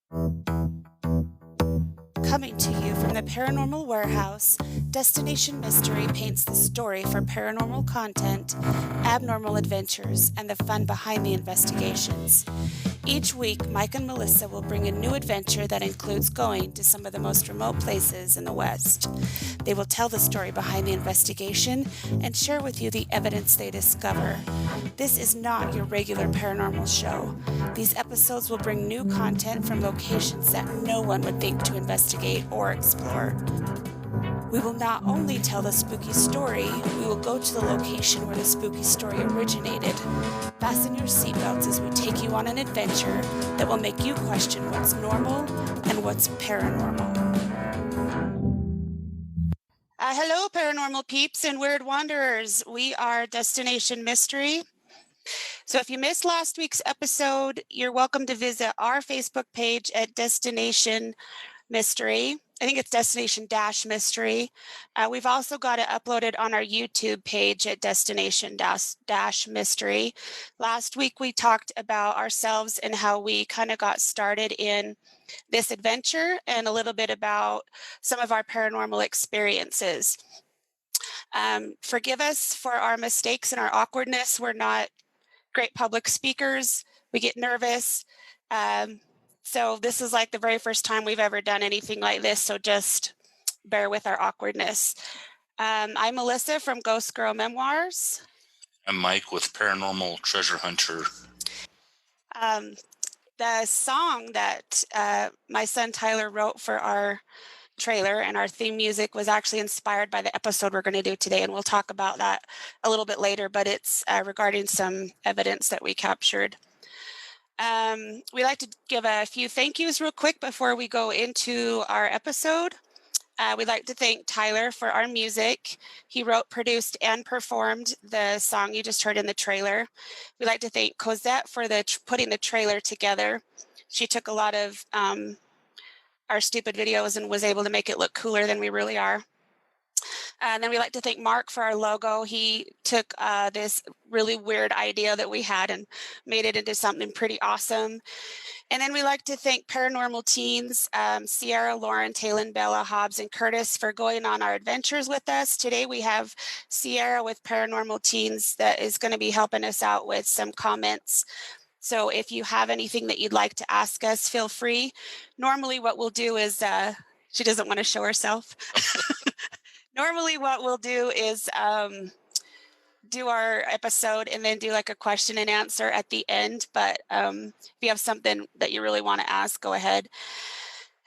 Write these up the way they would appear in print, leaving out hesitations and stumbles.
Coming to you from the Paranormal Warehouse, Destination Mystery paints the story for paranormal content, abnormal adventures, and the fun behind the investigations. Each week, Mike and Melissa will bring a new adventure that includes going to some of the most remote places in the West. They will tell the story behind the investigation and share with you the evidence they discover. This is not your regular paranormal show. These episodes will bring new content from locations that no one would think to investigate or explore. We will not only tell the spooky story, we will go to the location where the spooky story originated. Fasten your seatbelts as we take you on an adventure that will make you question what's normal and what's paranormal. Hello, paranormal peeps and weird wanderers. We are Destination Mystery. So if you missed last week's episode, you're welcome to visit our Facebook page at Destination Mystery. I think it's Destination-Mystery. We've also got it uploaded on our YouTube page at Destination-Mystery. Last week, we talked about ourselves and how we kind of got started in this adventure and a little bit about some of our paranormal experiences. Forgive us for our mistakes and our awkwardness. We're not great public speakers. We get nervous. So this is like the very first time we've ever done anything like this, so just bear with our awkwardness. I'm Melissa from Ghost Girl Memoirs. I'm Mike with Paranormal Treasure Hunter. The song that my son Tyler wrote for our trailer and our theme music was actually inspired by the episode we're going to do today, and we'll talk about that a little bit later, but it's regarding some evidence that we captured. We like to give a few thank yous real quick before we go into our episode. We'd like to thank Tyler for our music. He wrote, produced, and performed the song you just heard in the trailer. We'd like to thank Cosette for putting the trailer together. She took a lot of our stupid videos and was able to make it look cooler than we really are. And then we like to thank Mark for our logo. He took this really weird idea that we had and made it into something pretty awesome. And then we like to thank Paranormal Teens, Sierra, Lauren, Talon, Bella, Hobbs, and Curtis for going on our adventures with us. Today we have Sierra with Paranormal Teens that is going to be helping us out with some comments. So if you have anything that you'd like to ask us, feel free. Normally what we'll do is, she doesn't want to show herself. Normally what we'll do is do our episode and then do like a question and answer at the end. But if you have something that you really want to ask, go ahead.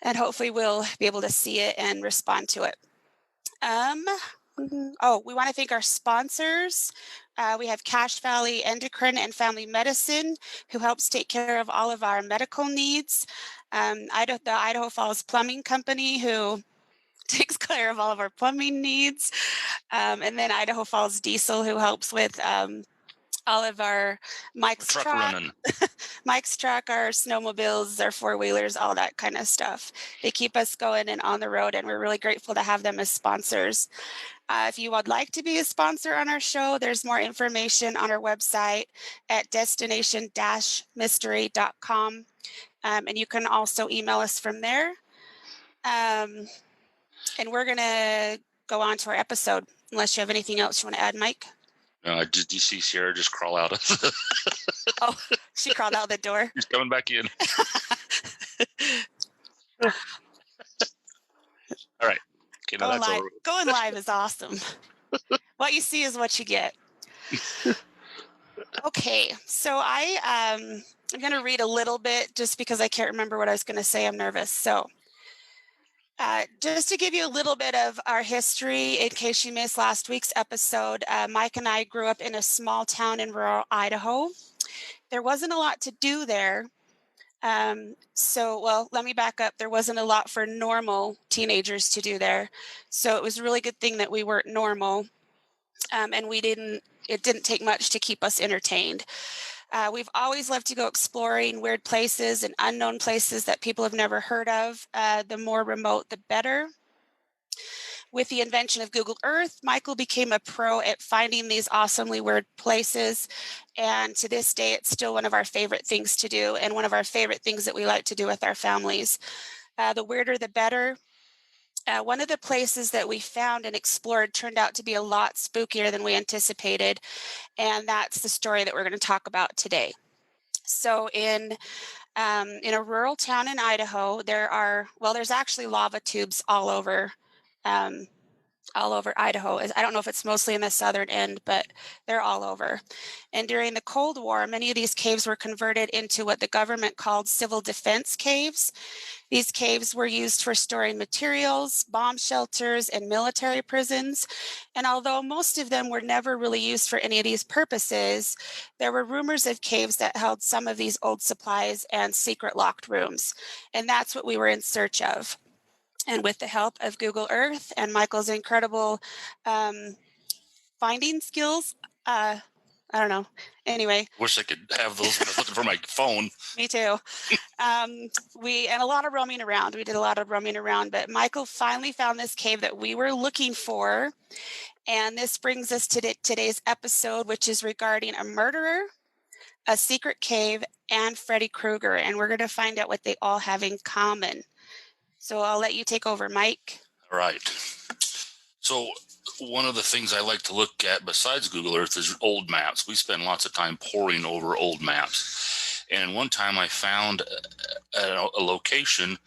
And hopefully we'll be able to see it and respond to it. We want to thank our sponsors. We have Cache Valley Endocrine and Family Medicine, who helps take care of all of our medical needs. The Idaho Falls Plumbing Company, who takes care of all of our plumbing needs. And then Idaho Falls Diesel, who helps with all of our Mike's truck, Mike's truck, our snowmobiles, our four-wheelers, all that kind of stuff. They keep us going and on the road, and we're really grateful to have them as sponsors. If you would like to be a sponsor on our show, there's more information on our website at destination-mystery.com. And you can also email us from there. And we're going to go on to our episode, unless you have anything else you want to add, Mike. Did you see Sierra just crawl out of the... Oh, she crawled out the door. She's coming back in. All right. Okay, now that's over. Going live is awesome. What you see is what you get. Okay, so I'm going to read a little bit just because I can't remember what I was going to say. I'm nervous. So just to give you a little bit of our history, in case you missed last week's episode, Mike and I grew up in a small town in rural Idaho. There wasn't a lot to do there. Let me back up. There wasn't a lot for normal teenagers to do there. So it was a really good thing that we weren't normal. And it didn't take much to keep us entertained. We've always loved to go exploring weird places and unknown places that people have never heard of. The more remote, the better. With the invention of Google Earth, Michael became a pro at finding these awesomely weird places. And to this day, it's still one of our favorite things to do and one of our favorite things that we like to do with our families. The weirder, the better. One of the places that we found and explored turned out to be a lot spookier than we anticipated. And that's the story that we're going to talk about today. So in a rural town in Idaho, there's actually lava tubes um, all over Idaho. I don't know if it's mostly in the southern end, but they're all over. And during the Cold War, many of these caves were converted into what the government called civil defense caves. These caves were used for storing materials, bomb shelters, and military prisons. And although most of them were never really used for any of these purposes, there were rumors of caves that held some of these old supplies and secret locked rooms. And that's what we were in search of. And with the help of Google Earth and Michael's incredible finding skills, I don't know. Anyway. Wish I could have those when I was looking for my phone. Me too. And a lot of roaming around. We did a lot of roaming around, but Michael finally found this cave that we were looking for. And this brings us to today's episode, which is regarding a murderer, a secret cave, and Freddy Krueger. And we're going to find out what they all have in common. So I'll let you take over, Mike. All right. So one of the things I like to look at besides Google Earth is old maps. We spend lots of time poring over old maps. And one time I found a location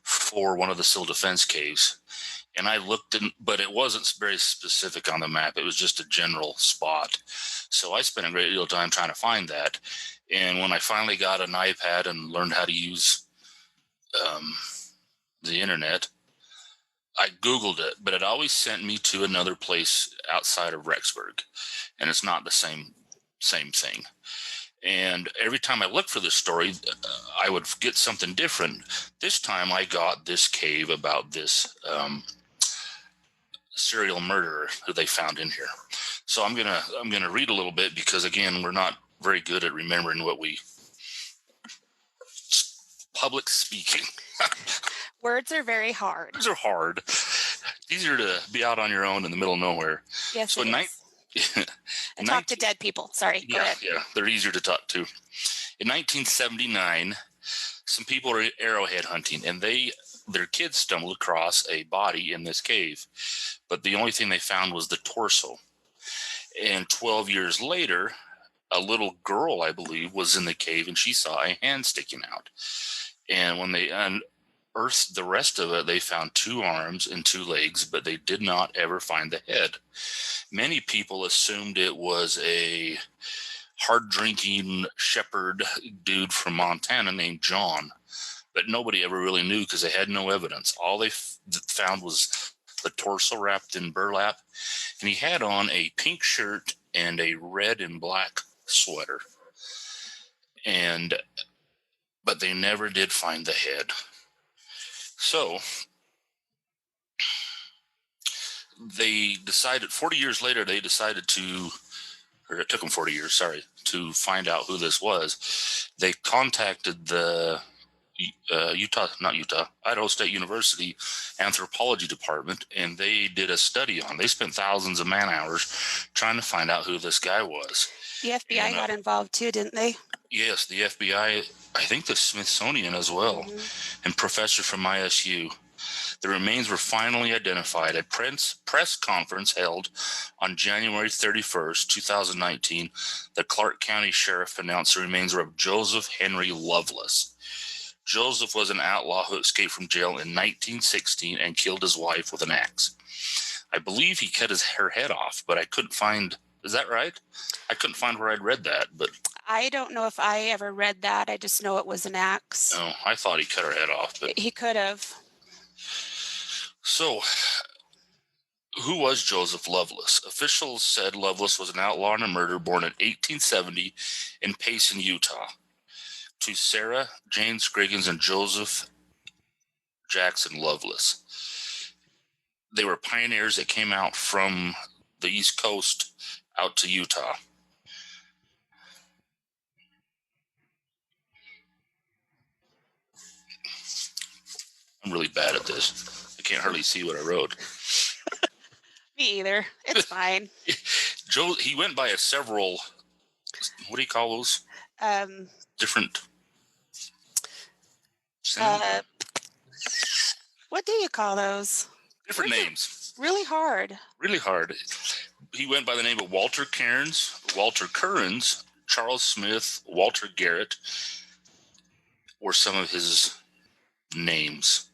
for one of the civil defense caves. And I looked, but it wasn't very specific on the map. It was just a general spot. So I spent a great deal of time trying to find that. And when I finally got an iPad and learned how to use the internet, I Googled it, but it always sent me to another place outside of Rexburg, and it's not the same thing. And every time I looked for this story, I would get something different. This time I got this cave about this serial murderer who they found in here. So I'm gonna read a little bit because, again, we're not very good at remembering what we public speaking. Words are very hard. Words are hard. Easier to be out on your own in the middle of nowhere. Yes, so and talk to dead people. Sorry, go ahead. Yeah, they're easier to talk to. In 1979, some people were arrowhead hunting, and their kids stumbled across a body in this cave. But the only thing they found was the torso. And 12 years later, a little girl, I believe, was in the cave, and she saw a hand sticking out. And when they unearthed the rest of it, they found 2 arms and 2 legs, but they did not ever find the head. Many people assumed it was a hard-drinking shepherd dude from Montana named John, but nobody ever really knew because they had no evidence. All they found was the torso wrapped in burlap, and he had on a pink shirt and a red and black sweater. But they never did find the head. So they decided 40 years later, it took them 40 years, to find out who this was. They contacted the Idaho State University anthropology department, and they did a study on. They spent thousands of man hours trying to find out who this guy was. The FBI got involved too, didn't they? Yes, the FBI, I think the Smithsonian as well, and professor from ISU. The remains were finally identified. A press conference held on January 31st, 2019. The Clark County Sheriff announced the remains were of Joseph Henry Loveless. Joseph was an outlaw who escaped from jail in 1916 and killed his wife with an axe. I believe he cut her head off, but I couldn't find. Is that right? I couldn't find where I'd read that, but I don't know if I ever read that. I just know it was an axe. No, I thought he cut her head off, but he could have. So, who was Joseph Loveless? Officials said Loveless was an outlaw and a murderer born in 1870 in Payson, Utah, to Sarah Jane Scriggins and Joseph Jackson Loveless. They were pioneers that came out from the East Coast out to Utah. I'm really bad at this. I can't hardly see what I wrote. Me either. It's fine. Joe, he went by several, what do you call those? Um, Different uh, what do you call those? different Words are names. really hard. Really hard. He went by the name of Walter Cairns, Walter Currens, Charles Smith, Walter Garrett, were some of his names.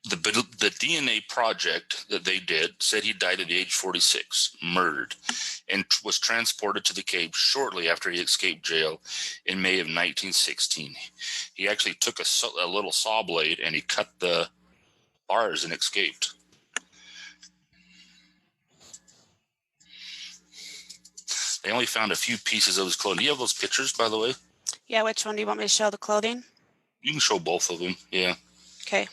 The DNA project that they did said he died at the age 46, murdered, and was transported to the cave shortly after he escaped jail in May of 1916. He actually took a little saw blade and he cut the bars and escaped. They only found a few pieces of his clothing. Do you have those pictures, by the way? Yeah, which one do you want me to show? The clothing? You can show both of them, yeah. Okay.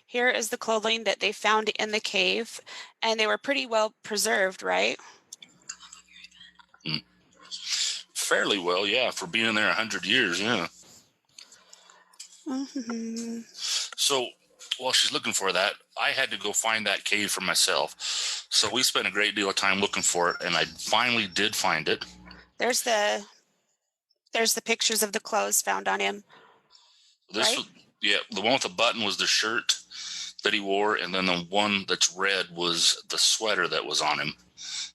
Here is the clothing that they found in the cave, and they were pretty well preserved, right? Fairly well, yeah, for being in there 100 years, yeah. Mm-hmm. So while she's looking for that, I had to go find that cave for myself. So we spent a great deal of time looking for it, and I finally did find it. There's the pictures of the clothes found on him. This right? Yeah, the one with the button was the shirt that he wore, and then the one that's red was the sweater that was on him.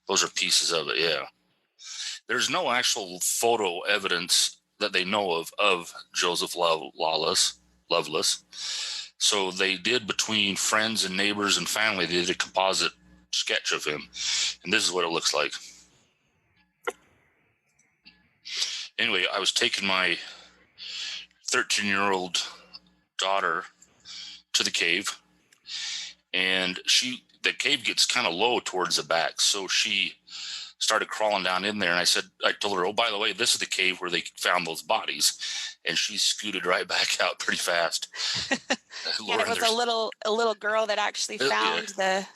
Those are pieces of it, yeah. There's no actual photo evidence that they know of Joseph Loveless. So they did, between friends and neighbors and family, they did a composite sketch of him. And this is what it looks like. Anyway, I was taking my 13-year-old daughter to the cave, and the cave gets kind of low towards the back, so she started crawling down in there, and I told her, oh, by the way, this is the cave where they found those bodies, and she scooted right back out pretty fast. Yeah, it was a little girl that actually found the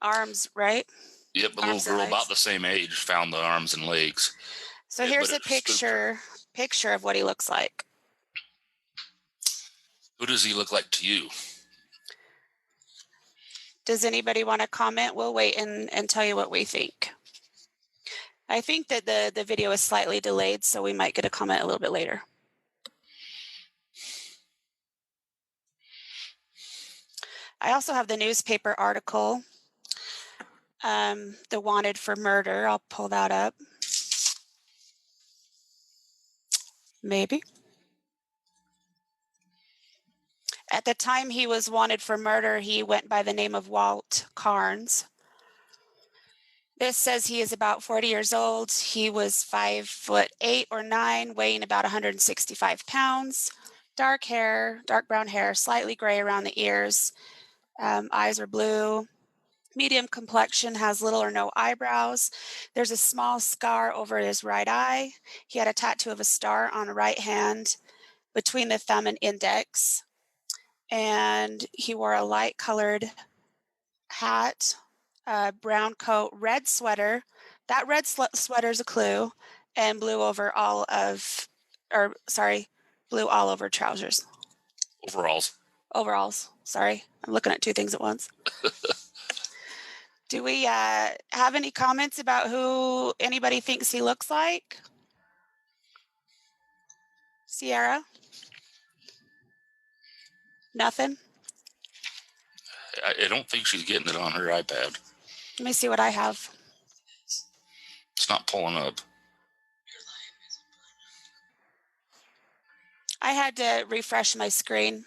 arms, right? Yep, a little girl about the same age found the arms and legs. So here's a picture of what he looks like. Who does he look like to you? Does anybody want to comment? We'll wait and tell you what we think. I think that the video is slightly delayed, so we might get a comment a little bit later. I also have the newspaper article, the wanted for murder. I'll pull that up. Maybe. At the time he was wanted for murder, he went by the name of Walt Carnes. This says he is about 40 years old. He was 5'8" or 9", weighing about 165 pounds. Dark hair, dark brown hair, slightly gray around the ears. Eyes are blue. Medium complexion, has little or no eyebrows. There's a small scar over his right eye. He had a tattoo of a star on the right hand between the thumb and index. And he wore a light colored hat, brown coat, red sweater. That red sweater is a clue, and blue all over trousers. Overalls. Sorry, I'm looking at two things at once. Do we have any comments about who anybody thinks he looks like? Sierra? Nothing? I don't think she's getting it on her iPad. Let me see what I have. It's not pulling up. I had to refresh my screen.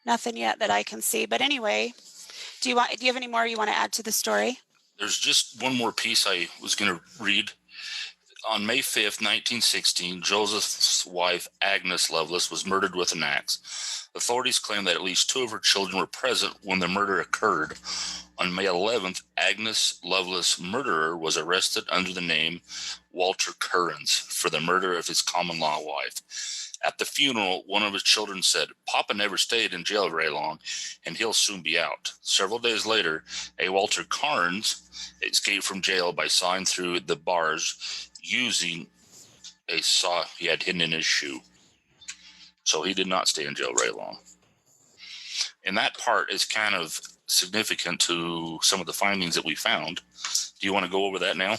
Nothing yet that I can see. But anyway, do you have any more you want to add to the story? There's just one more piece I was going to read. On May 5th, 1916, Joseph's wife, Agnes Loveless, was murdered with an axe. Authorities claim that at least 2 of her children were present when the murder occurred. On May 11th, Agnes Loveless' murderer was arrested under the name Walter Currens for the murder of his common-law wife. At the funeral, one of his children said, "Papa never stayed in jail very long, and he'll soon be out." Several days later, a Walter Carnes escaped from jail by sawing through the bars using a saw he had hidden in his shoe. So he did not stay in jail very long. And that part is kind of significant to some of the findings that we found. Do you want to go over that now?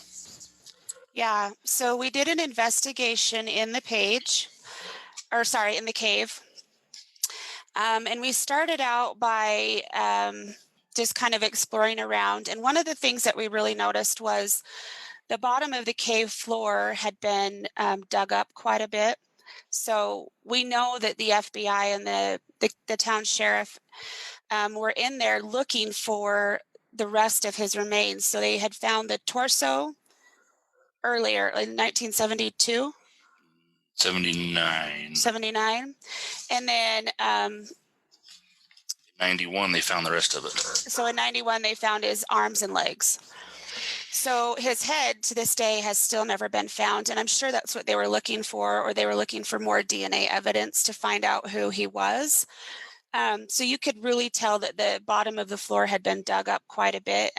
Yeah, so we did an investigation in the in the cave. And we started out by just kind of exploring around. And one of the things that we really noticed was the bottom of the cave floor had been dug up quite a bit. So we know that the FBI and the town sheriff were in there looking for the rest of his remains. So they had found the torso earlier in 1972. 79. And then 91, they found the rest of it. So in 91, they found his arms and legs. So his head to this day has still never been found. And I'm sure that's what they were looking for, or they were looking for more DNA evidence to find out who he was. So you could really tell that the bottom of the floor had been dug up quite a bit.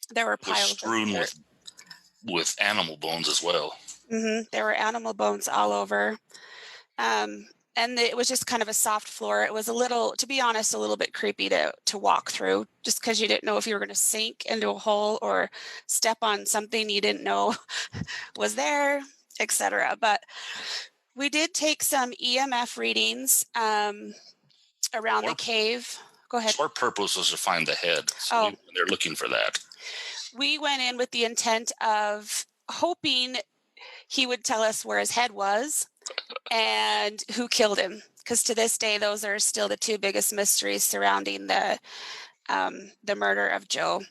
There were piles strewn with animal bones as well. Mm-hmm. There were animal bones all over. And it was just kind of a soft floor. It was to be honest, a little bit creepy to walk through, just because you didn't know if you were going to sink into a hole or step on something you didn't know was there, etc. But we did take some EMF readings around the cave. Go ahead. So our purpose was to find the head. So they're looking for that. We went in with the intent of hoping he would tell us where his head was and who killed him, because to this day, those are still the two biggest mysteries surrounding the murder of Joe.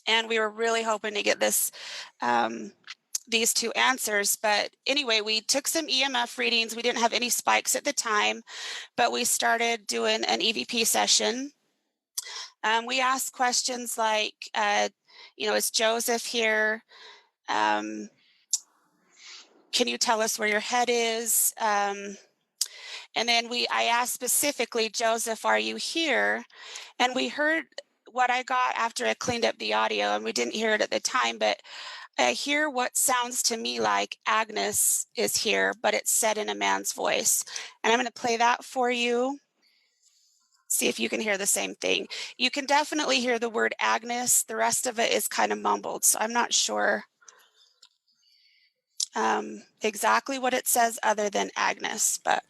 And we were really hoping to get these two answers. But anyway, we took some EMF readings. We didn't have any spikes at the time, but we started doing an EVP session. We asked questions like, is Joseph here? Can you tell us where your head is? And then I asked specifically, Joseph, are you here? And we heard what I got after I cleaned up the audio, and we didn't hear it at the time, but I hear what sounds to me like Agnes is here, but it's said in a man's voice. And I'm going to play that for you. See if you can hear the same thing. You can definitely hear the word Agnes. The rest of it is kind of mumbled, so I'm not sure exactly what it says other than Agnes, but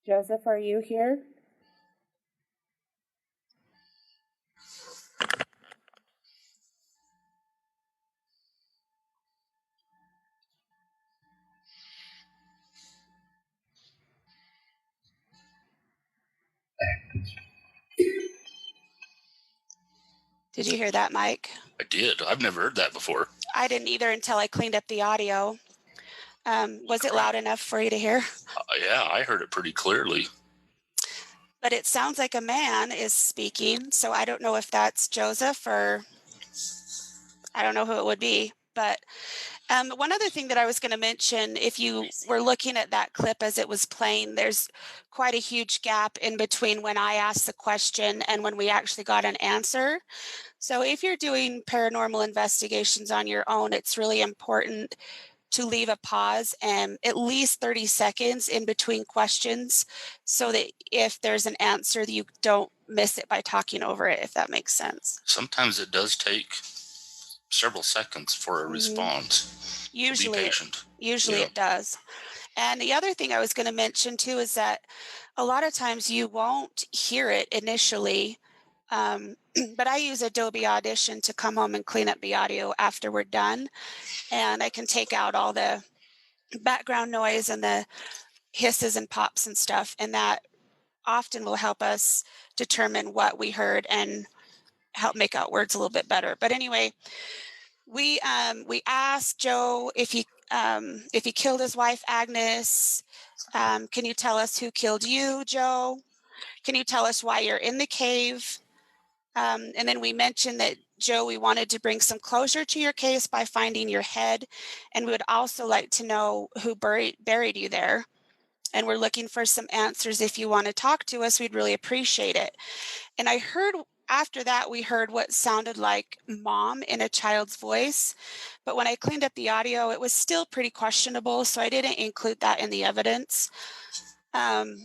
Joseph, are you here? Did you hear that, Mike? I did. I've never heard that before. I didn't either until I cleaned up the audio. Was it loud enough for you to hear? Yeah, I heard it pretty clearly. But it sounds like a man is speaking, so I don't know if that's Joseph or I don't know who it would be. But one other thing that I was going to mention, if you were looking at that clip as it was playing, there's quite a huge gap in between when I asked the question and when we actually got an answer. So if you're doing paranormal investigations on your own, it's really important to leave a pause and at least 30 seconds in between questions so that if there's an answer, you don't miss it by talking over it, if that makes sense. Sometimes it does take several seconds for a response. Usually, be patient. It does. And the other thing I was going to mention too is that a lot of times you won't hear it initially, but I use Adobe Audition to come home and clean up the audio after we're done. And I can take out all the background noise and the hisses and pops and stuff. And that often will help us determine what we heard and help make out words a little bit better. But anyway, we asked Joe if he killed his wife, Agnes. Can you tell us who killed you, Joe? Can you tell us why you're in the cave? And then we mentioned that, Joe, we wanted to bring some closure to your case by finding your head. And we would also like to know who buried you there. and we're looking for some answers. If you want to talk to us, we'd really appreciate it. And I heard after that, we heard what sounded like mom in a child's voice. But when I cleaned up the audio, it was still pretty questionable. So I didn't include that in the evidence. But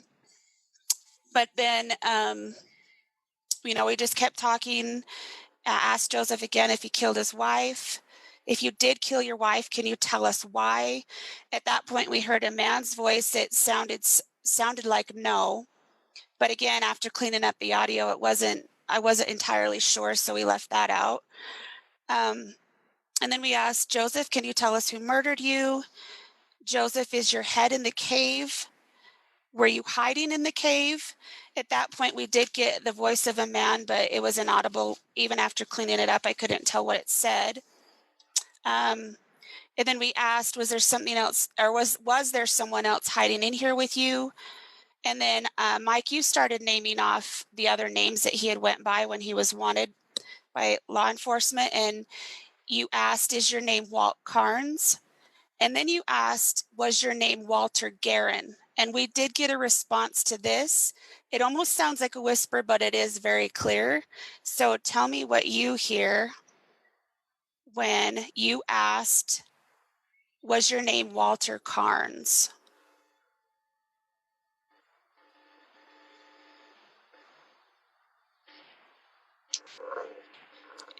then, we just kept talking. Asked Joseph again if he killed his wife. If you did kill your wife, can you tell us why? At that point, we heard a man's voice. It sounded like no. But again, after cleaning up the audio, I wasn't entirely sure, so we left that out. And then we asked Joseph, can you tell us who murdered you? Joseph, is your head in the cave? Were you hiding in the cave? At that point, we did get the voice of a man, but it was inaudible. Even after cleaning it up, I couldn't tell what it said. And then we asked, was there something else, or was there someone else hiding in here with you? And then, Mike, you started naming off the other names that he had went by when he was wanted by law enforcement. And you asked, is your name Walt Carnes? And then you asked, was your name Walter Guerin? And we did get a response to this. It almost sounds like a whisper, but it is very clear. So tell me what you hear when you asked, was your name Walter Carnes?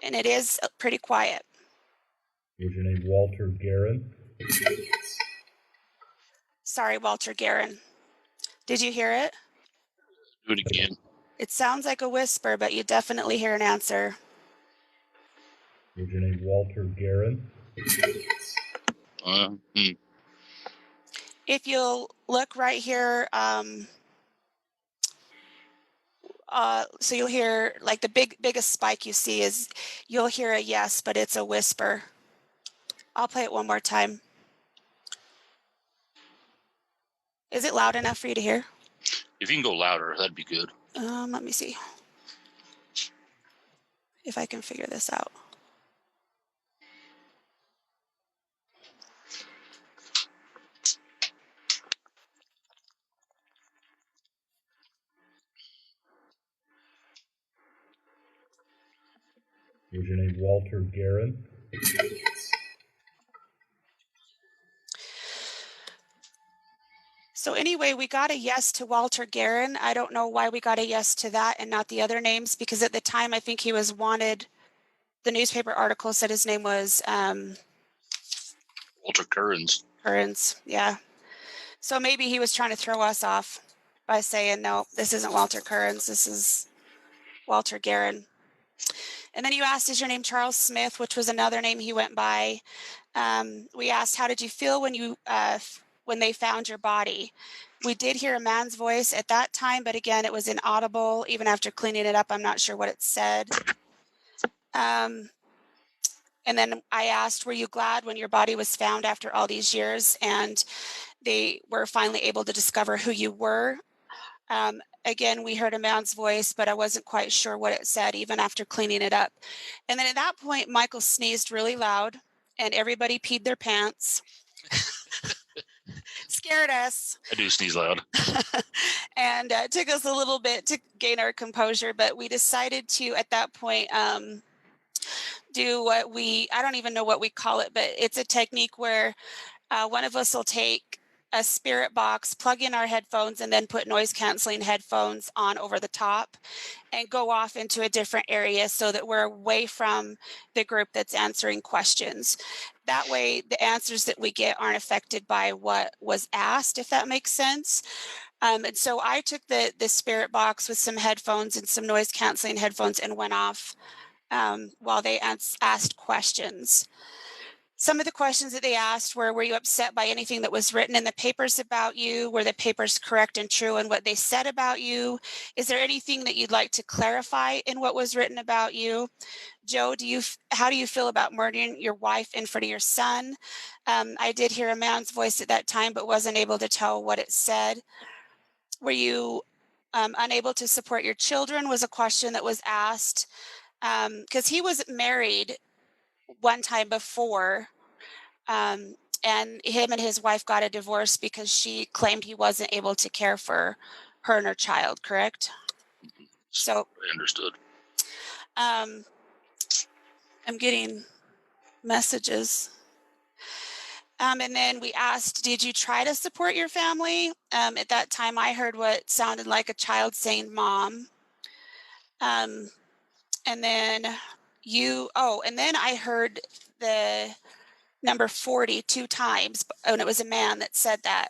And it is pretty quiet. Is your name Walter Guerin? Sorry, Walter Guerin. Did you hear it? Do it again. It sounds like a whisper, but you definitely hear an answer. Is your name Walter Guerin? If you'll look right here, so you'll hear, like, the biggest spike you see is you'll hear a yes, but it's a whisper. I'll play it one more time. Is it loud enough for you to hear? If you can go louder, that'd be good. Let me see if I can figure this out. Is your name Walter Guerin? So anyway, we got a yes to Walter Guerin. I don't know why we got a yes to that and not the other names, because at the time I think he was wanted. The newspaper article said his name was Walter Currens. Currens, yeah. So maybe he was trying to throw us off by saying, no, this isn't Walter Currens, this is Walter Guerin. And then you asked, is your name Charles Smith, which was another name he went by. We asked, how did you feel when they found your body? We did hear a man's voice at that time, but again, it was inaudible. Even after cleaning it up, I'm not sure what it said. And then I asked, were you glad when your body was found after all these years and they were finally able to discover who you were? Again, we heard a man's voice, but I wasn't quite sure what it said, even after cleaning it up. And then at that point, Michael sneezed really loud and everybody peed their pants. Scared us. I do sneeze loud. And it took us a little bit to gain our composure, but we decided to, at that point, do what I don't even know what we call it, but it's a technique where one of us will take a spirit box, plug in our headphones, and then put noise canceling headphones on over the top and go off into a different area so that we're away from the group that's answering questions. That way, the answers that we get aren't affected by what was asked, if that makes sense. And so I took the spirit box with some headphones and some noise canceling headphones and went off while they asked questions. Some of the questions that they asked were you upset by anything that was written in the papers about you? Were the papers correct and true in what they said about you? Is there anything that you'd like to clarify in what was written about you? Joe, how do you feel about murdering your wife in front of your son? I did hear a man's voice at that time, but wasn't able to tell what it said. Were you unable to support your children was a question that was asked, because he was married one time before, and him and his wife got a divorce because she claimed he wasn't able to care for her and her child, correct? So I understood. I'm getting messages. And then we asked, did you try to support your family? At that time, I heard what sounded like a child saying mom. And then and then I heard the number 40 2 times, and it was a man that said that.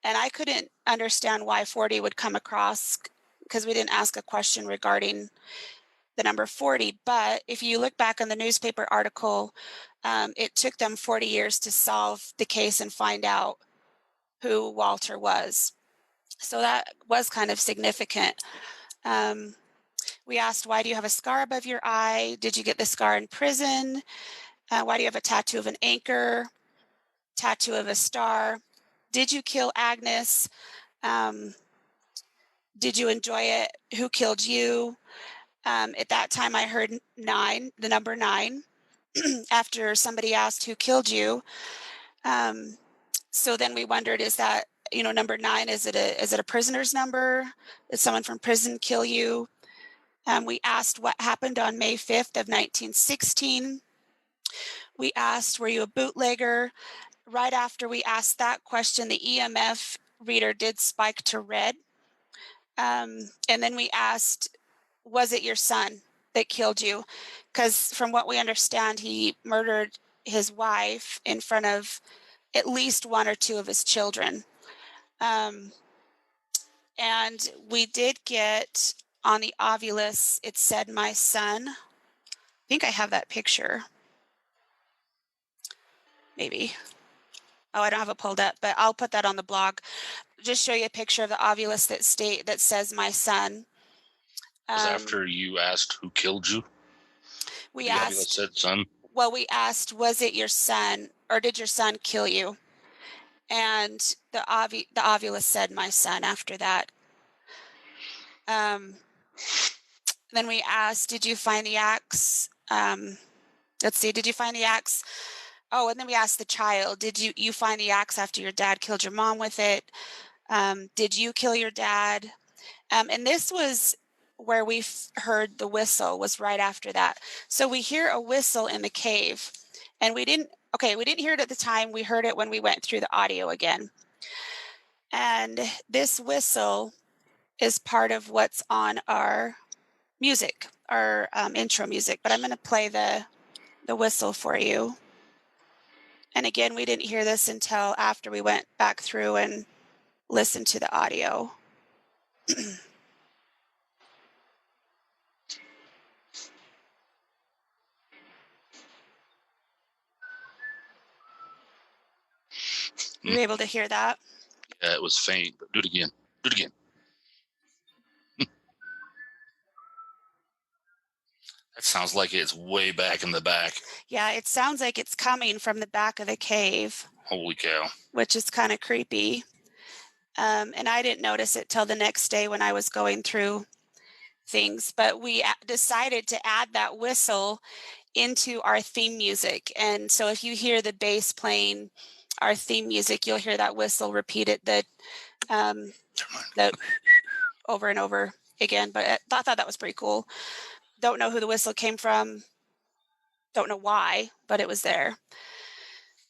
And I couldn't understand why 40 would come across because we didn't ask a question regarding the number 40. But if you look back on the newspaper article, it took them 40 years to solve the case and find out who Walter was. So that was kind of significant. We asked, why do you have a scar above your eye? Did you get the scar in prison? Why do you have a tattoo of an anchor? Tattoo of a star? Did you kill Agnes? Did you enjoy it? Who killed you? At that time, I heard 9, the number 9, after somebody asked who killed you. So then we wondered, is that, number 9, is it a prisoner's number? Did someone from prison kill you? We asked what happened on May 5th of 1916. We asked, were you a bootlegger? Right after we asked that question, the EMF reader did spike to red. And then we asked, was it your son that killed you? Because from what we understand, he murdered his wife in front of at least 1 or 2 of his children. And we did get on the ovulus, it said my son. I think I have that picture. Maybe. Oh, I don't have it pulled up, but I'll put that on the blog. Just show you a picture of the ovulus that says my son. Was after you asked who killed you? We the asked, ovulus said son? Well, we asked, was it your son, or did your son kill you? And the ovulus said my son after that. Then we asked, did you find the axe? Let's see, did you find the axe? Oh, and then we asked the child, did you find the axe after your dad killed your mom with it? Did you kill your dad? And this was where we heard the whistle, was right after that. So we hear a whistle in the cave, and we didn't hear it at the time. We heard it when we went through the audio again. And this whistle is part of what's on our music, our intro music. But I'm going to play the whistle for you. And again, we didn't hear this until after we went back through and listened to the audio. Were you able to hear that? Yeah, it was faint, but do it again. Do it again. That sounds like it's way back in the back. Yeah, it sounds like it's coming from the back of the cave. Holy cow. Which is kind of creepy. And I didn't notice it till the next day when I was going through things. But we decided to add that whistle into our theme music. And so if you hear the bass playing our theme music, you'll hear that whistle repeated over and over again. But I thought that was pretty cool. Don't know who the whistle came from. Don't know why, but it was there.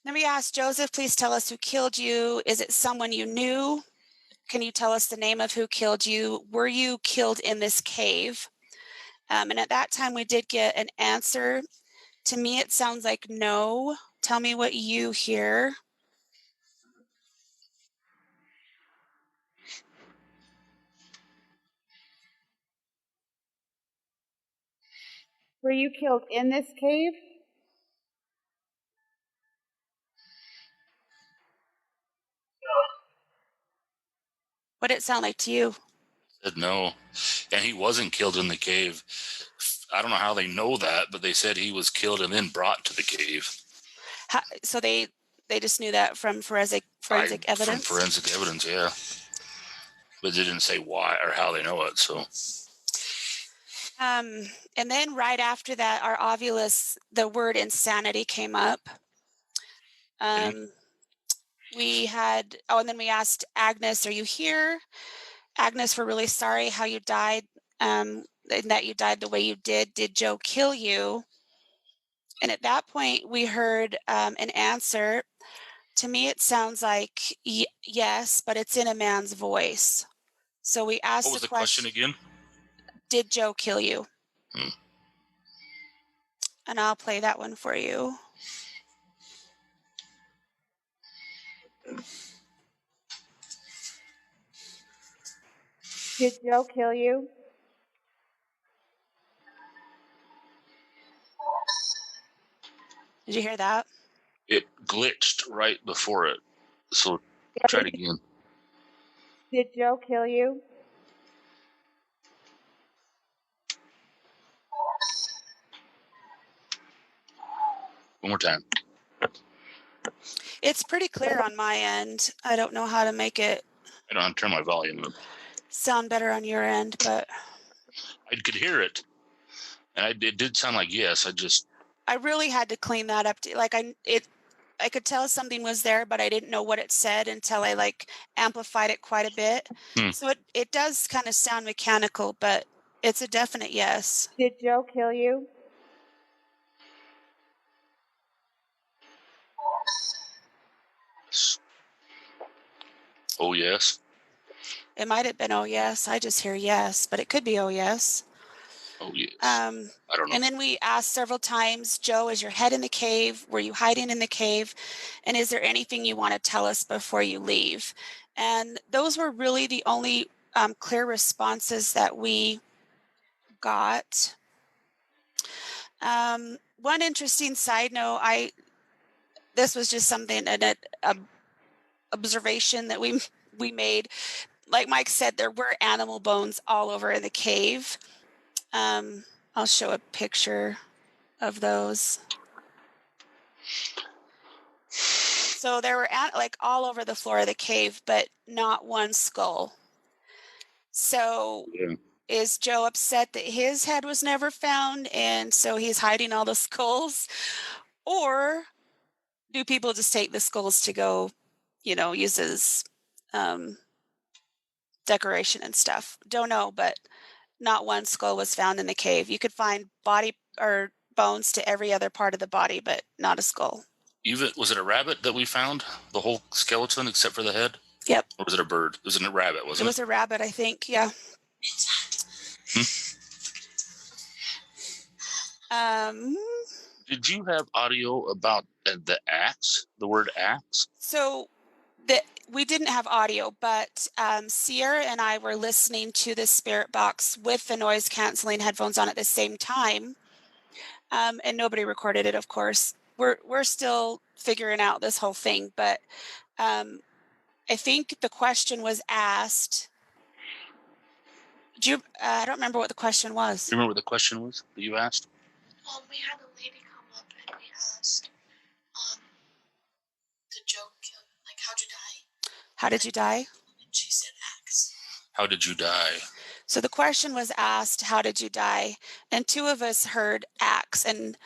Then we asked Joseph, please tell us who killed you. Is it someone you knew? Can you tell us the name of who killed you? Were you killed in this cave? And at that time, we did get an answer. To me, it sounds like no. Tell me what you hear. Were you killed in this cave? What did it sound like to you? Said no. And he wasn't killed in the cave. I don't know how they know that, but they said he was killed and then brought to the cave. So they just knew that from forensic evidence? From forensic evidence, yeah. But they didn't say why or how they know it, so. And then right after that, our ovulus, the word insanity came up. we had, and then we asked Agnes, are you here? Agnes, we're really sorry how you died, and that you died the way you did. Did Joe kill you? And at that point, we heard an answer. To me, it sounds like yes, but it's in a man's voice. So we asked What was the question again? Did Joe kill you? Hmm. And I'll play that one for you. Did Joe kill you? Did you hear that? It glitched right before it. So try it again. Did Joe kill you? One more time. It's pretty clear on my end. I don't know how to make it I don't turn my volume up. sound better on your end, but I could hear it, and it did sound like yes. I really had to clean that up. I could tell something was there, but I didn't know what it said until I amplified it quite a bit. So it does kind of sound mechanical, but it's a definite yes. Did Joe kill you? Oh yes. It might have been oh yes. I just hear yes, but it could be oh yes. Oh yes. I don't know. And then we asked several times, Joe, is your head in the cave? Were you hiding in the cave? And is there anything you want to tell us before you leave? And those were really the only clear responses that we got. One interesting side note, this was just something, an observation that we made. Like Mike said, there were animal bones all over in the cave. I'll show a picture of those. So there were all over the floor of the cave, but not one skull. So Yeah. is Joe upset that his head was never found and so he's hiding all the skulls? Or do people just take the skulls to go, use as decoration and stuff? Don't know, but not one skull was found in the cave. You could find body or bones to every other part of the body, but not a skull. Even was it a rabbit that we found? The whole skeleton except for the head? Yep. Or was it a bird? It was a rabbit, wasn't it? It was a rabbit, I think. Yeah. Did you have audio about the axe? The word axe? So we didn't have audio, but Sierra and I were listening to the spirit box with the noise canceling headphones on at the same time, and nobody recorded it. Of course, we're still figuring out this whole thing, but I think the question was asked. I don't remember what the question was. Do you remember what the question was that you asked? We had a lady come up and we asked, did Joe kill? How'd you die? How did you die? And she said axe. How did you die? So the question was asked, how did you die? And two of us heard axe, and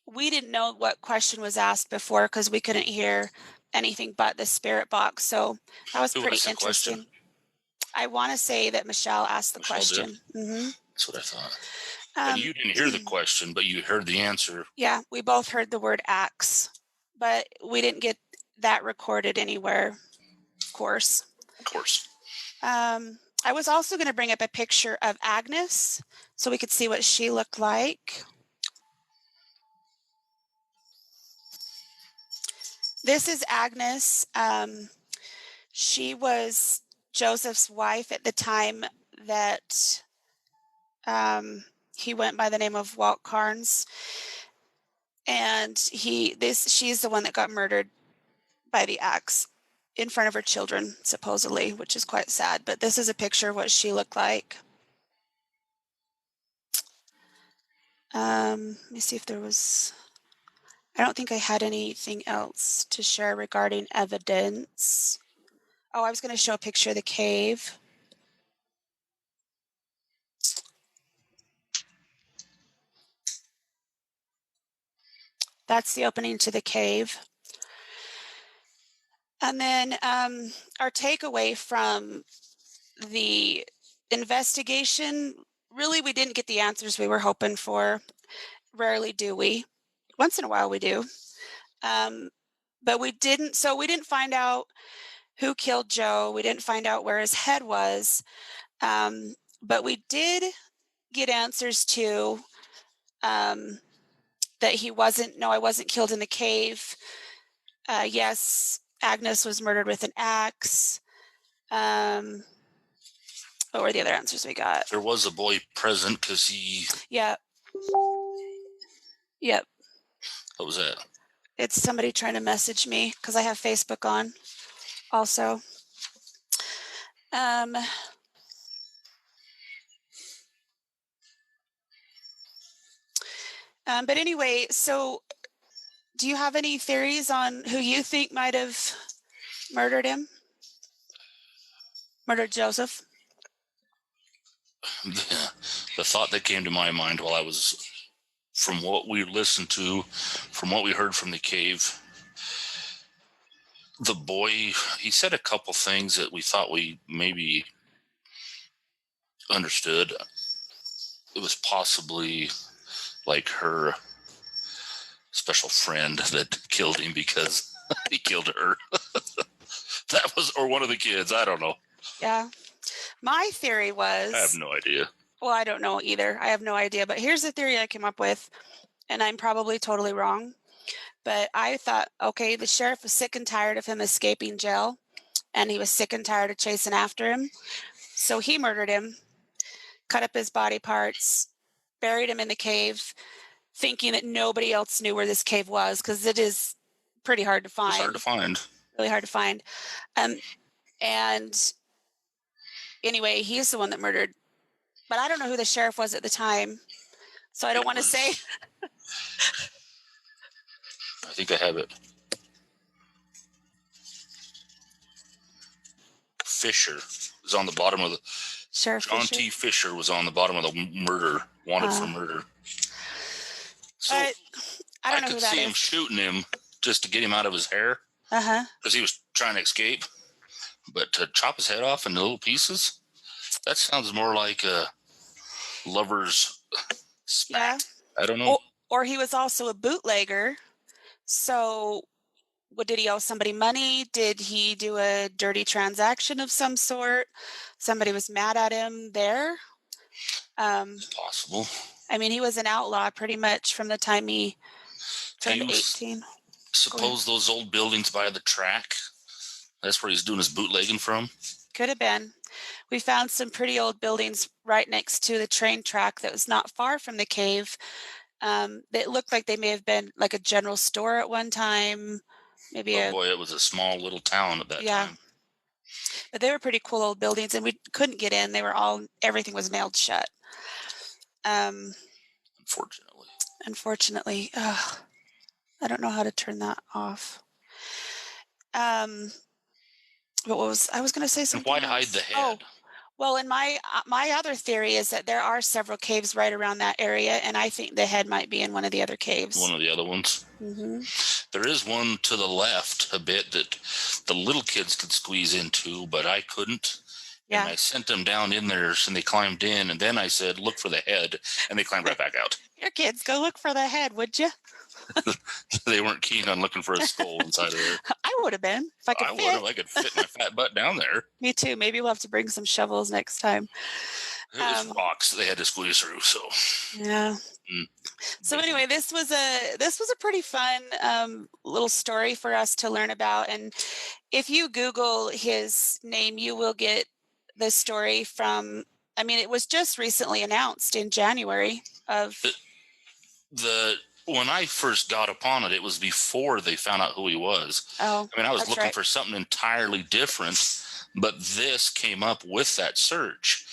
we didn't know what question was asked before because we couldn't hear anything but the spirit box. So that was Who pretty asked the interesting. question? I want to say that Michelle asked the Michelle question. Mm-hmm. That's what I thought. And you didn't hear the question, but you heard the answer. Yeah, we both heard the word axe, but we didn't get that recorded anywhere, of course. Of course. I was also going to bring up a picture of Agnes so we could see what she looked like. This is Agnes. She was Joseph's wife at the time that he went by the name of Walt Carnes. And she's the one that got murdered by the axe in front of her children, supposedly, which is quite sad. But this is a picture of what she looked like. Let me see if there was... I don't think I had anything else to share regarding evidence. Oh, I was going to show a picture of the cave. That's the opening to the cave. And then our takeaway from the investigation, really, we didn't get the answers we were hoping for. Rarely do we. Once in a while we do. But we didn't find out who killed Joe. We didn't find out where his head was. But we did get answers to that I wasn't killed in the cave. Yes, Agnes was murdered with an axe. What were the other answers we got? There was a boy present because he. Yep. Yep. What was that? It's somebody trying to message me because I have Facebook on also. But anyway, so do you have any theories on who you think might have murdered him? Murdered Joseph? The thought that came to my mind while I was, from what we listened to, from what we heard from the cave, the boy, he said a couple things that we thought we maybe understood. It was possibly like her special friend that killed him because he killed her. That was, or one of the kids. I don't know. Yeah. My theory was... I have no idea. Well, I don't know either. I have no idea. But here's the theory I came up with, and I'm probably totally wrong. But I thought, okay, the sheriff was sick and tired of him escaping jail, and he was sick and tired of chasing after him. So he murdered him, cut up his body parts, buried him in the cave, thinking that nobody else knew where this cave was, because it is pretty hard to find. It's hard to find. Really hard to find. And anyway, he's the one that murdered. But I don't know who the sheriff was at the time, so I don't want to say. I think I have it. Fisher was on the bottom of the... Sheriff John Fisher? T. Fisher was on the bottom of the murder, wanted for murder. So I don't know who could that see is. him shooting him just to get him out of his hair. Because he was trying to escape. But to chop his head off into little pieces, that sounds more like a lover's spat. Yeah. I don't know. Or he was also a bootlegger. So did he owe somebody money? Did he do a dirty transaction of some sort? Somebody was mad at him there? It's possible. I mean, he was an outlaw pretty much from the time he turned 18. Suppose those old buildings by the track, that's where he's doing his bootlegging from? Could have been. We found some pretty old buildings right next to the train track that was not far from the cave. That looked like they may have been like a general store at one time. Maybe boy, it was a small little town at that time. But they were pretty cool old buildings, and we couldn't get in. Everything was nailed shut. Unfortunately. I don't know how to turn that off. But I was going to say something. And why hide the head? Oh, well, and my other theory is that there are several caves right around that area, and I think the head might be in one of the other caves. One of the other ones. Mm-hmm. There is one to the left a bit that the little kids could squeeze into, but I couldn't. Yeah. And I sent them down in there, and they climbed in, and then I said, look for the head, and they climbed right back out. Your kids, go look for the head, would you? They weren't keen on looking for a skull inside of there. I would have been if I could fit. I could fit my fat butt down there. Me too. Maybe we'll have to bring some shovels next time. It was rocks they had to squeeze through. So yeah. So anyway, this was a pretty fun little story for us to learn about. And if you Google his name, you will get the story from. I mean, it was just recently announced in January of when I first got upon it, it was before they found out who he was. Oh, I mean, I was looking for something entirely different, but this came up with that search.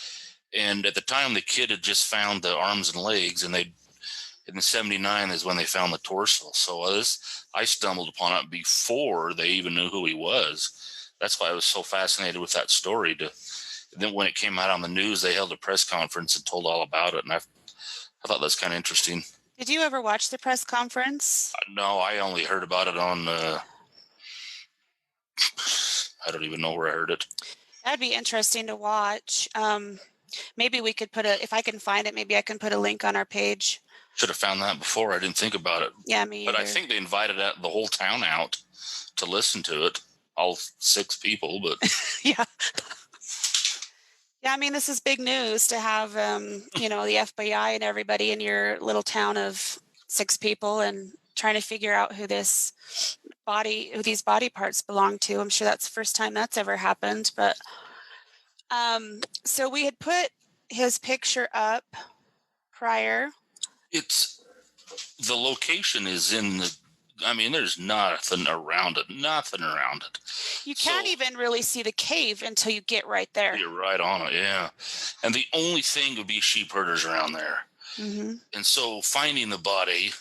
And at the time, the kid had just found the arms and legs, and in 79 is when they found the torso. So I stumbled upon it before they even knew who he was. That's why I was so fascinated with that story. And then when it came out on the news, they held a press conference and told all about it. And I thought that's kind of interesting. Did you ever watch the press conference? No, I only heard about it on I don't even know where I heard it. That'd be interesting to watch. Maybe we could if I can find it, maybe I can put a link on our page. Should have found that before. I didn't think about it. Yeah, me either. But I think they invited the whole town out to listen to it. All 6 people, but yeah. Yeah, I mean, this is big news to have, the FBI and everybody in your little town of 6 people and trying to figure out who these body parts belong to. I'm sure that's the first time that's ever happened. But so we had put his picture up prior. The location is in there's nothing around it. You can't even really see the cave until you get right there. You're right on it, yeah. And the only thing would be sheep herders around there. Mm-hmm. And so finding the body,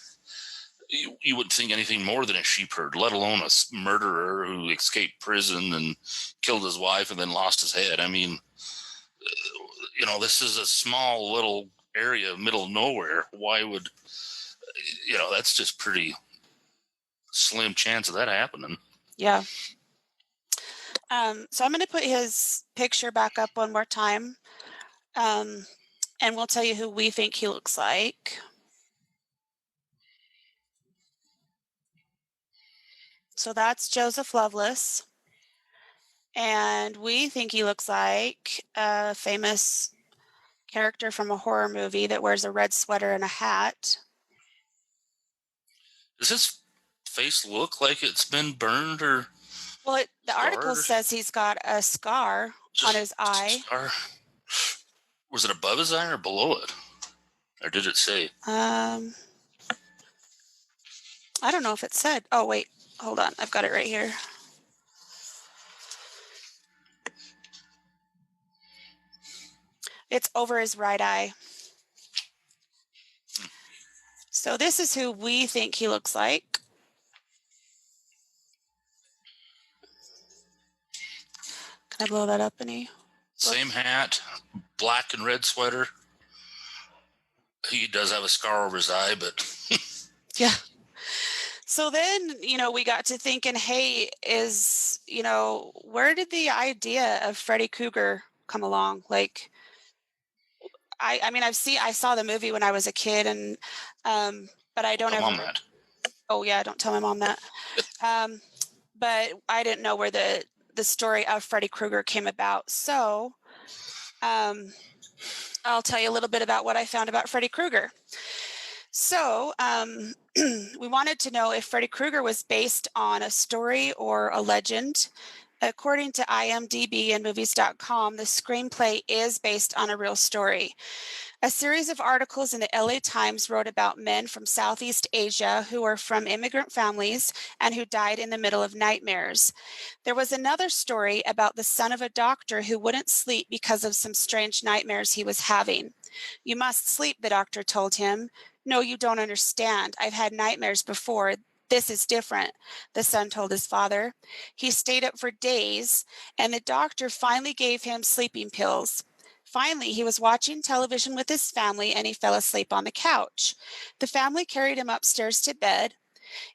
you wouldn't think anything more than a sheep herd, let alone a murderer who escaped prison and killed his wife and then lost his head. I mean, this is a small little area, middle of nowhere. Why would, that's just pretty slim chance of that happening. Yeah. So I'm going to put his picture back up one more time. And we'll tell you who we think he looks like. So that's Joseph Loveless. And we think he looks like a famous character from a horror movie that wears a red sweater and a hat. Does his face look like it's been burned or? Well, the article says he's got a scar on his eye. Was it above his eye or below it? Or did it say? I don't know if it said. Oh, wait. Hold on. I've got it right here. It's over his right eye. So this is who we think he looks like. Can I blow that up any? Same hat, black and red sweater. He does have a scar over his eye, but yeah. So then, we got to thinking, hey, where did the idea of Freddy Krueger come along? Like, I saw the movie when I was a kid, and but I don't tell ever. Mom that. Oh yeah, don't tell my mom that. But I didn't know where the story of Freddy Krueger came about. So, I'll tell you a little bit about what I found about Freddy Krueger. So, we wanted to know if Freddy Krueger was based on a story or a legend. According to IMDb and movies.com, the screenplay is based on a real story. A series of articles in the LA Times wrote about men from Southeast Asia who were from immigrant families and who died in the middle of nightmares. There was another story about the son of a doctor who wouldn't sleep because of some strange nightmares he was having. "You must sleep," the doctor told him. "No, you don't understand. I've had nightmares before. This is different," the son told his father. He stayed up for days, and the doctor finally gave him sleeping pills. Finally, he was watching television with his family and he fell asleep on the couch. The family carried him upstairs to bed.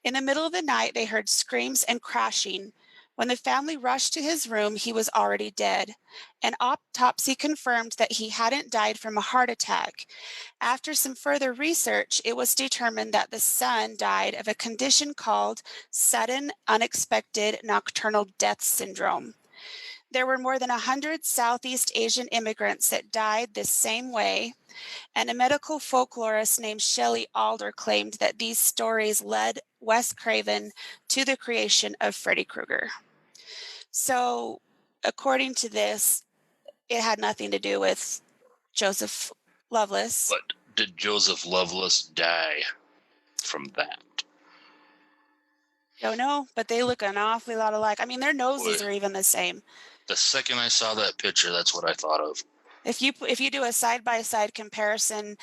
In the middle of the night, they heard screams and crashing. When the family rushed to his room, he was already dead. An autopsy confirmed that he hadn't died from a heart attack. After some further research, it was determined that the son died of a condition called sudden unexpected nocturnal death syndrome. There were more than 100 Southeast Asian immigrants that died this same way, and a medical folklorist named Shelley Alder claimed that these stories led Wes Craven to the creation of Freddy Krueger. So, according to this, it had nothing to do with Joseph Loveless. But did Joseph Loveless die from that? Don't know, but they look an awfully lot alike. I mean, their noses are even the same. The second I saw that picture, that's what I thought of. If you do a side-by-side comparison,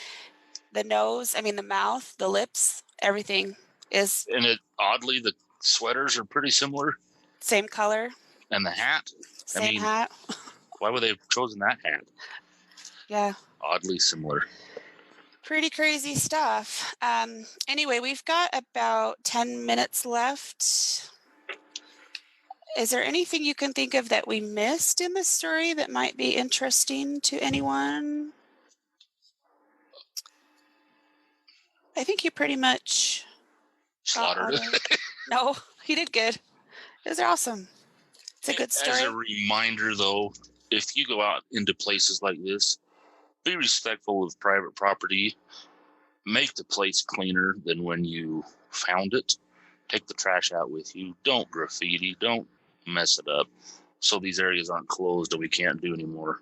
the nose, the mouth, the lips, everything is... And oddly, the sweaters are pretty similar. Same color. And the hat. Same hat. Why would they have chosen that hat? Yeah. Oddly similar. Pretty crazy stuff. Anyway, we've got about 10 minutes left. Is there anything you can think of that we missed in this story that might be interesting to anyone? I think you pretty much got all Slaughtered it. the. No, you did good. It was awesome. It's a good As story. a reminder, though, if you go out into places like this, be respectful of private property. Make the place cleaner than when you found it. Take the trash out with you. Don't graffiti. Don't mess it up. So these areas aren't closed and we can't do anymore.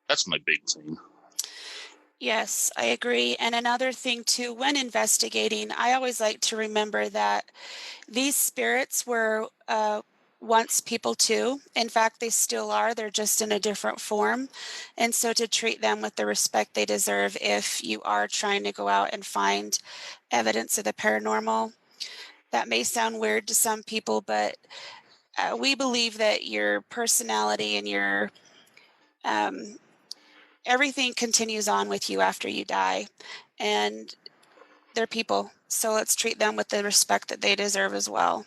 That's my big thing. Yes, I agree. And another thing too, when investigating, I always like to remember that these spirits were once people too. In fact, they still are. They're just in a different form. And so to treat them with the respect they deserve if you are trying to go out and find evidence of the paranormal. That may sound weird to some people, but we believe that your personality and your everything continues on with you after you die. And they're people. So let's treat them with the respect that they deserve as well.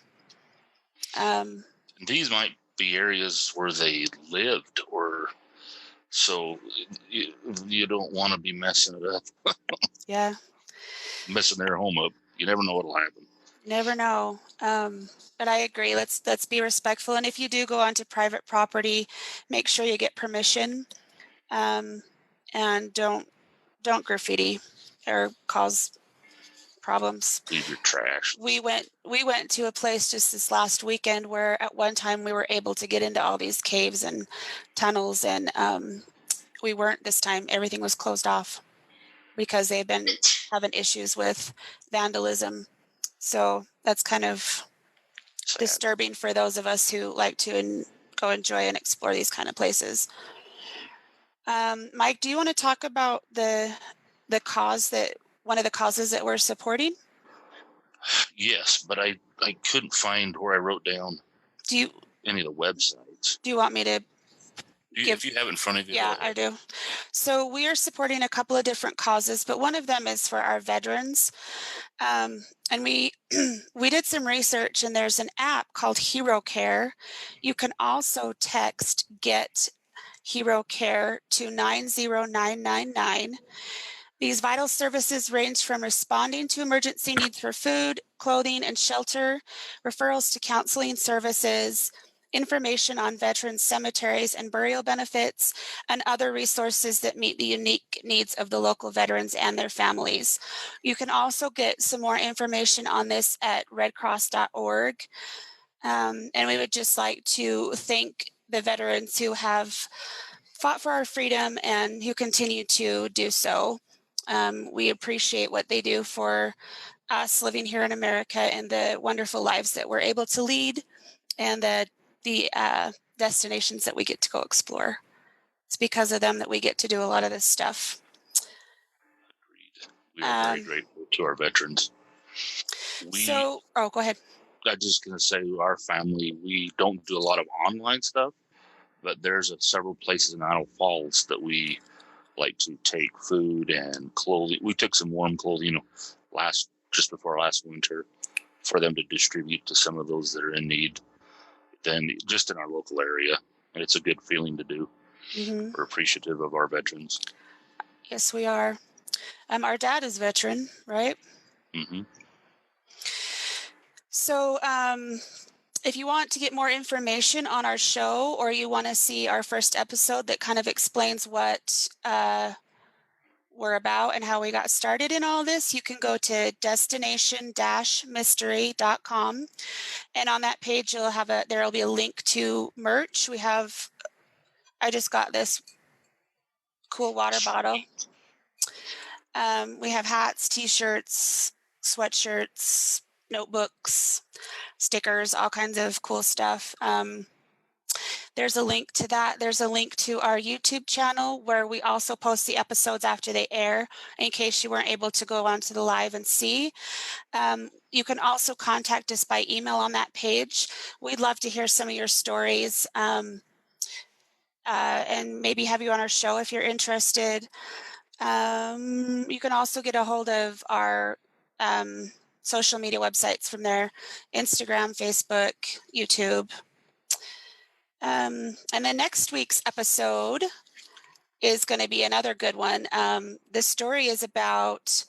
These might be areas where they lived, or so you don't want to be messing it up, Yeah, messing their home up. You never know what'll happen. never know. But I agree. Let's be respectful. And if you do go onto private property, make sure you get permission. And don't graffiti or cause problems. Leave your trash. We went to a place just this last weekend where at one time we were able to get into all these caves and tunnels, and we weren't this time. Everything was closed off because they've been having issues with vandalism. So that's kind of Sad. disturbing for those of us who like to go enjoy and explore these kind of places. Mike, do you want to talk about the cause that one of the causes that we're supporting? Yes, but I couldn't find where I wrote down Do you any of the websites. want me to? If you have it in front of you, Yeah, I do. So we are supporting a couple of different causes, but one of them is for our veterans. And we we did some research, and there's an app called Hero Care. You can also text Get Hero Care to 90999. These vital services range from responding to emergency needs for food, clothing, and shelter, referrals to counseling services, information on veterans' cemeteries and burial benefits, and other resources that meet the unique needs of the local veterans and their families. You can also get some more information on this at redcross.org. And we would just like to thank the veterans who have fought for our freedom and who continue to do so. We appreciate what they do for us living here in America and the wonderful lives that we're able to lead, and the destinations that we get to go explore. It's because of them that we get to do a lot of this stuff. we are very grateful to our veterans. Go ahead. I'm just going to say, our family, we don't do a lot of online stuff, but there's several places in Idle Falls that we like to take food and clothing. We took some warm clothing just before last winter for them to distribute to some of those that are in need. Then just in our local area, and it's a good feeling to do. Mm-hmm. We're appreciative of our veterans. Yes, we are. Our dad is veteran, right? Mm-hmm. So, if you want to get more information on our show, or you want to see our first episode that kind of explains what we're about and how we got started in all this, you can go to destination-mystery.com. And on that page, there'll be a link to merch. I just got this cool water bottle. We have hats, t-shirts, sweatshirts, notebooks, stickers, all kinds of cool stuff. There's a link to that. There's a link to our YouTube channel where we also post the episodes after they air, in case you weren't able to go onto the live and see. You can also contact us by email on that page. We'd love to hear some of your stories, and maybe have you on our show if you're interested. You can also get a hold of our social media websites from there: Instagram, Facebook, YouTube, And then next week's episode is going to be another good one. This story is about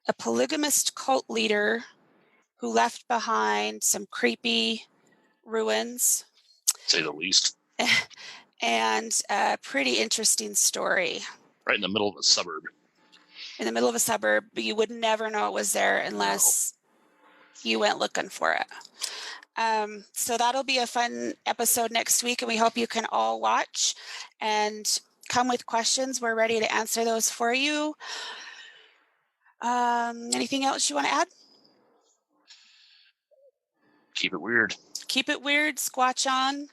a polygamist cult leader who left behind some creepy ruins Say the least. and a pretty interesting story. Right in the middle of a suburb. In the middle of a suburb, but you would never know it was there unless you went looking for it. So that'll be a fun episode next week, and we hope you can all watch and come with questions. We're ready to answer those for you. Anything else you want to add? Keep it weird. Keep it weird, squatch on.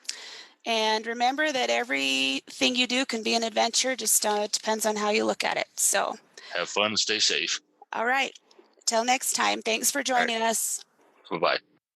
And remember that everything you do can be an adventure, just depends on how you look at it. So Have fun and stay safe. all right. Till next time. Thanks for joining us. Bye-bye.